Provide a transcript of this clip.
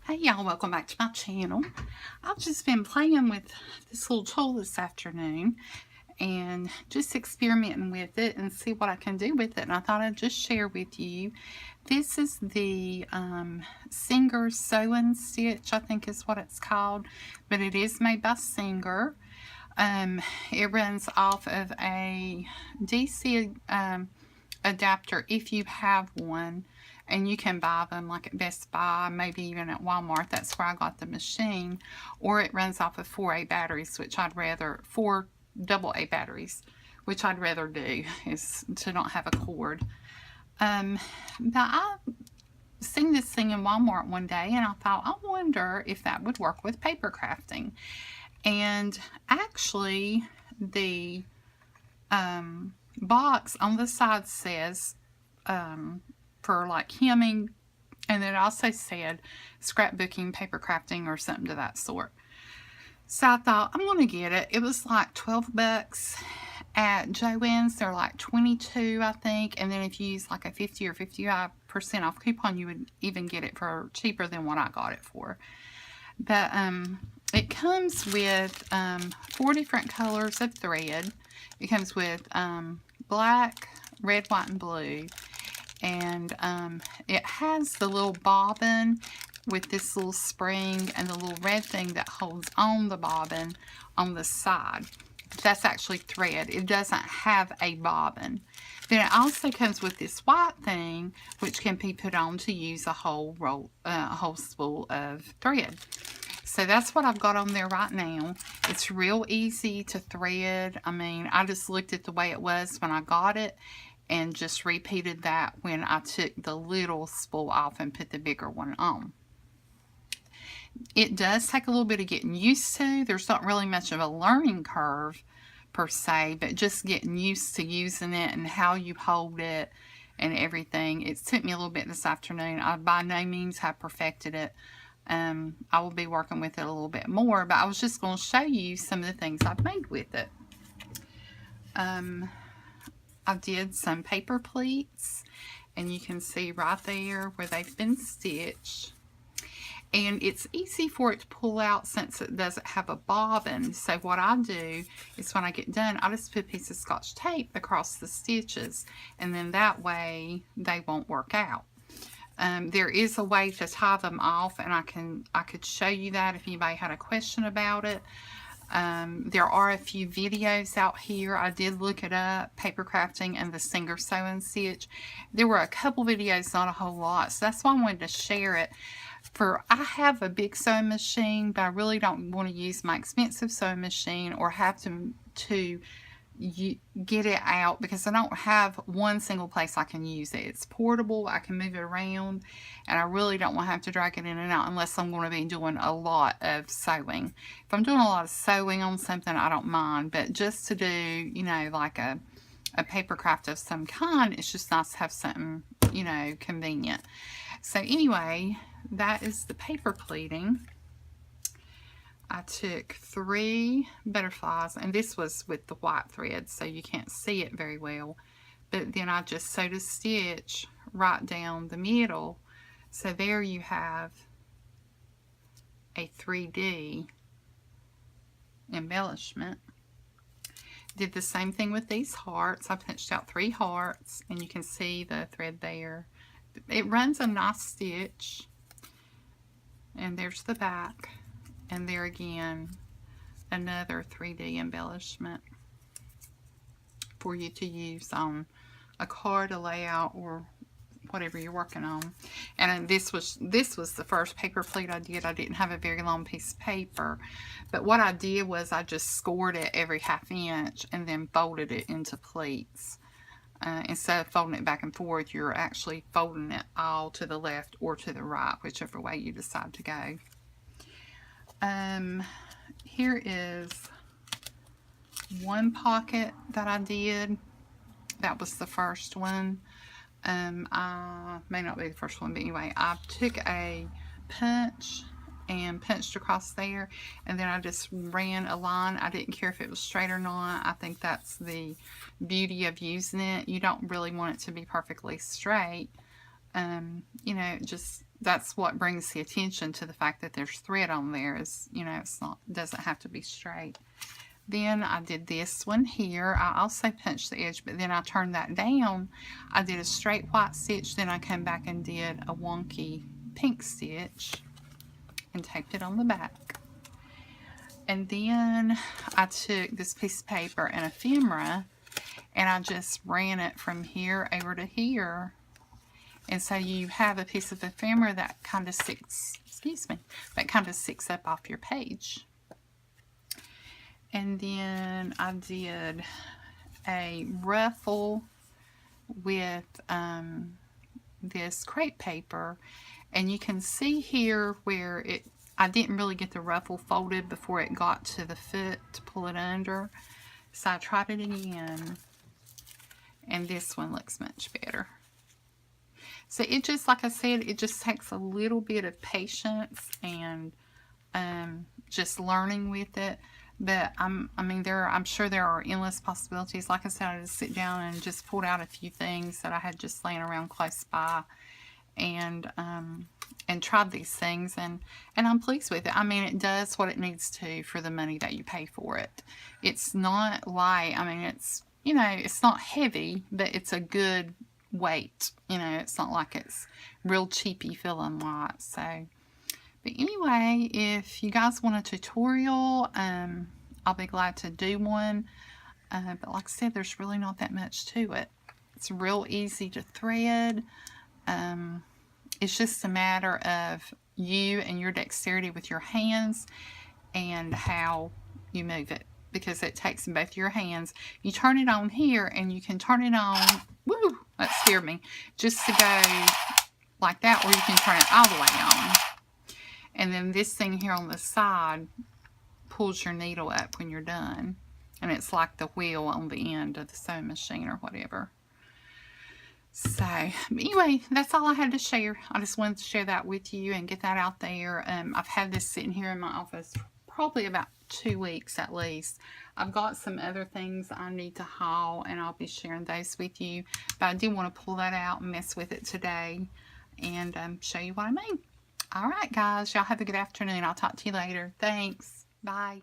Hey y'all, welcome back to my channel. I've just been playing with this little tool this afternoon and just experimenting with it and see what I can do with it, and I thought I'd just share with you. This is the Singer Sew-and Stitch, I think is what it's called, but it is made by Singer. It runs off of a DC adapter if you have one, and you can buy them like at Best Buy, maybe even at Walmart. That's where I got the machine. Or it runs off of 4A batteries, which I'd rather, 4 AA batteries, which I'd rather do, is to not have a cord. Now I seen this thing in Walmart one day and I thought, I wonder if that would work with paper crafting. And actually the box on the side says for like hemming, and then it also said scrapbooking, paper crafting, or something to that sort. So I thought, I'm going to get it. It was like 12 bucks at Joann's. They're like 22, I think. And then if you use like a 50 or 55% off coupon, you would even get it for cheaper than what I got it for. But it comes with 4 different colors of thread. It comes with black, red, white, and blue. And it has the little bobbin with this little spring and the little red thing that holds on the bobbin on the side. That's actually thread. It doesn't have a bobbin. Then it also comes with this white thing, which can be put on to use a whole roll, whole spool of thread. So that's what I've got on there right now. It's real easy to thread. I mean, I just looked at the way it was when I got it and just repeated that when I took the little spool off and put the bigger one on. It does take a little bit of getting used to. There's not really much of a learning curve per se, but just getting used to using it and how you hold it and everything. It took me a little bit this afternoon. I by no means have perfected it. I will be working with it a little bit more, but I was just going to show you some of the things I've made with it. I did some paper pleats, and you can see right there where they've been stitched. And it's easy for it to pull out since it doesn't have a bobbin. So what I do is when I get done, I just put a piece of Scotch tape across the stitches, and then that way they won't work out. There is a way to tie them off, and I could show you that if anybody had a question about it. There are a few videos out here. I did look it up, paper crafting and the Singer Sew-and Stitch. There were a couple videos, not a whole lot, so that's why I wanted to share it. I have a big sewing machine, but I really don't want to use my expensive sewing machine or have to get it out because I don't have one single place I can use it. It's portable, I can move it around, and I really don't want to have to drag it in and out unless I'm going to be doing a lot of sewing. If I'm doing a lot of sewing on something, I don't mind, but just to do, you know, like a paper craft of some kind, it's just nice to have something, you know, convenient. So anyway, that is the paper pleating. I took 3 butterflies, and this was with the white thread, so you can't see it very well. But then I just sewed a stitch right down the middle. So there you have a 3D embellishment. Did the same thing with these hearts. I punched out 3 hearts, and you can see the thread there. It runs a nice stitch. And there's the back. And there again, another 3D embellishment for you to use on a card, a layout, or whatever you're working on. And this was the first paper plate I did. I didn't have a very long piece of paper, but what I did was I just scored it every 1/2 inch and then folded it into pleats. Instead of folding it back and forth, you're actually folding it all to the left or to the right, whichever way you decide to go. Here is one pocket that I did. That was the first one. I may not be the first one, but anyway, I took a punch and punched across there, and then I just ran a line. I didn't care if it was straight or not. I think that's the beauty of using it. You don't really want it to be perfectly straight. You know, just that's what brings the attention to the fact that there's thread on there, is, you know, it's not, doesn't have to be straight. Then I did this one here. I also punched the edge, but then I turned that down. I did a straight white stitch, then I came back and did a wonky pink stitch and taped it on the back. And then I took this piece of paper and ephemera and I just ran it from here over to here. And so you have a piece of ephemera that kind of sticks, excuse me, that kind of sticks up off your page. And then I did a ruffle with this crepe paper. And you can see here where I didn't really get the ruffle folded before it got to the foot to pull it under. So I tried it again. And this one looks much better. So it just, like I said, it just takes a little bit of patience and just learning with it. But I'm sure there are endless possibilities. Like I said, I just sit down and just pulled out a few things that I had just laying around close by, and tried these things, and I'm pleased with it. I mean, it does what it needs to for the money that you pay for it. It's not light. I mean, it's, you know, it's not heavy, but it's a good weight. You know, it's not like it's real cheapy feeling light. So, but anyway, if you guys want a tutorial, I'll be glad to do one. But like I said, there's really not that much to it. It's real easy to thread. It's just a matter of you and your dexterity with your hands and how you move it, because it takes in both your hands. You turn it on here and you can turn it on, woo, that scared me, just to go like that, or you can turn it all the way on. And then this thing here on the side pulls your needle up when you're done. And it's like the wheel on the end of the sewing machine or whatever. So, anyway, that's all I had to share. I just wanted to share that with you and get that out there. I've had this sitting here in my office probably about 2 weeks at least. I've got some other things I need to haul, and I'll be sharing those with you. But I did want to pull that out and mess with it today and show you what I made. All right, guys. Y'all have a good afternoon. I'll talk to you later. Thanks. Bye.